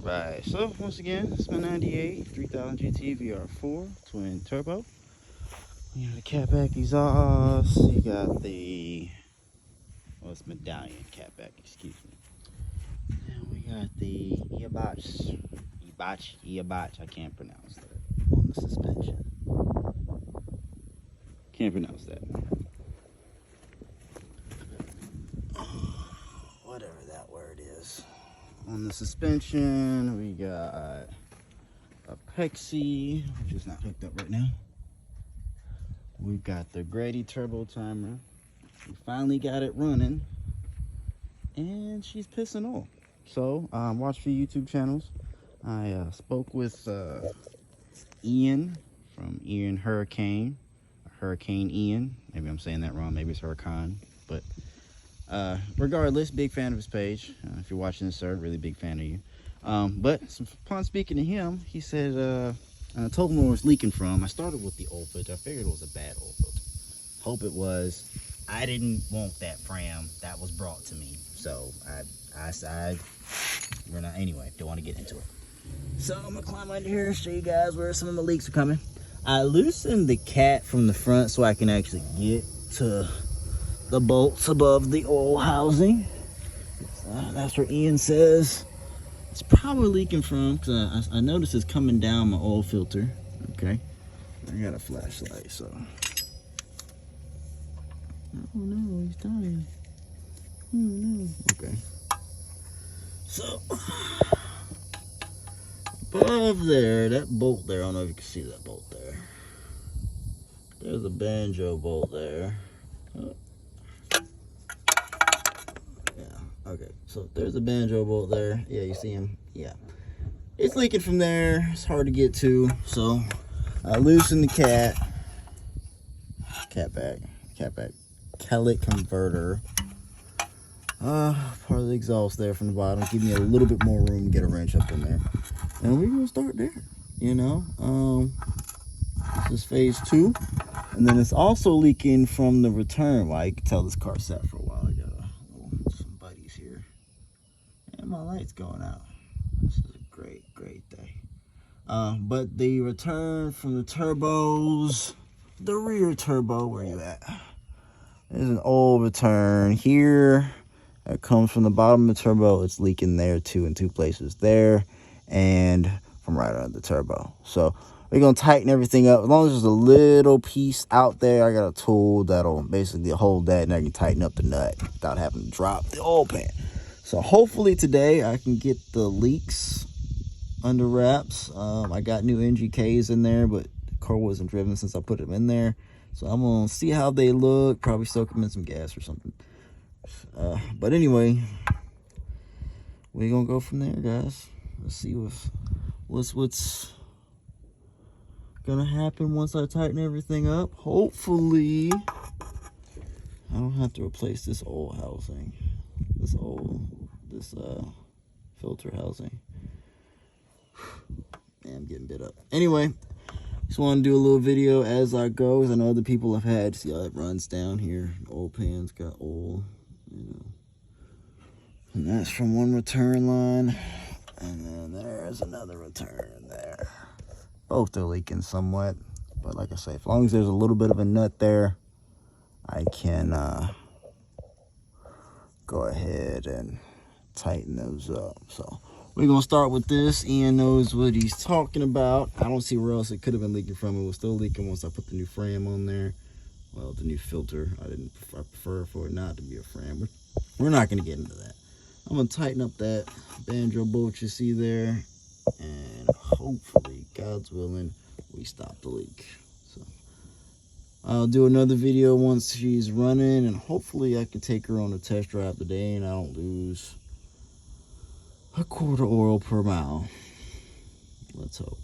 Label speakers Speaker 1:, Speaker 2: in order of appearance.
Speaker 1: Alright, so once again, it's my 98 3000 GT VR4 twin turbo. You got the catback exhaust, you got the, well, it's medallion catback, excuse me. And we got the Eabach, I can't pronounce that, on the suspension. Can't pronounce that. Whatever that word is. On the suspension, we got a Pexi, which is not hooked up right now. We've got the Grady turbo timer. We finally got it running, and she's pissing oil. So, watch the YouTube channels. I spoke with Ian from Ian Hurricane Ian. Maybe I'm saying that wrong. Maybe it's Hurricane, but regardless, big fan of his page. If you're watching this, sir, really big fan of you. But upon speaking to him, he said, I told him where it was leaking from. I started with the oil filter. I figured it was a bad oil filter. Hope it was. I didn't want that Fram. That was brought to me. So we're not, anyway, don't want to get into it. So I'm gonna climb under here and show you guys where some of the leaks are coming. I loosened the cat from the front so I can actually get to the bolts above the oil housing. That's where Ian says it's probably leaking from, because I noticed it's coming down my oil filter. Okay, I got a flashlight, so. Oh no, he's dying. Oh no. Okay. So, above there, that bolt there, I don't know if you can see that bolt there. There's a banjo bolt there. Oh. Okay, so there's a banjo bolt there. Yeah, you see him? Yeah. It's leaking from there. It's hard to get to. So I loosened the catback, catalytic converter. Part of the exhaust there from the bottom. Give me a little bit more room to get a wrench up in there. And we're gonna start there, you know. This is phase 2. And then it's also leaking from the return. Well, you can tell this car sat for a while. I got some buddies here. And my light's going out. This is a great day. But the return from the turbos, the rear turbo, where you at? There's an old return here that comes from the bottom of the turbo. It's leaking there too, in 2 places, there and from right under the turbo. So we're gonna tighten everything up. As long as there's a little piece out there, I got a tool that'll basically hold that, and I can tighten up the nut without having to drop the oil pan. So hopefully today I can get the leaks under wraps. I got new NGKs in there, but the car wasn't driven since I put them in there. So I'm gonna see how they look, probably soak them in some gas or something. But anyway, we're gonna go from there, guys. Let's see what's gonna happen once I tighten everything up. Hopefully I don't have to replace this old housing, this filter housing. Man, I'm getting bit up. Anyway, just want to do a little video as I go, because I know other people have had. See how it runs down here. The oil pan's got oil, you know. And that's from one return line, and then there's another return there. Both are leaking somewhat, but like I say, as long as there's a little bit of a nut there, I can go ahead and tighten those up. So we're gonna start with this. Ian knows what he's talking about. I don't see where else it could have been leaking from. It was still leaking once I put the new Fram on there. Well, the new filter. I prefer for it not to be a Fram. We're not gonna get into that. I'm gonna tighten up that banjo bolt you see there, and hopefully, God's willing, we stop the leak. So I'll do another video once she's running, and hopefully I can take her on a test drive today and I don't lose a quarter oil per mile. Let's hope.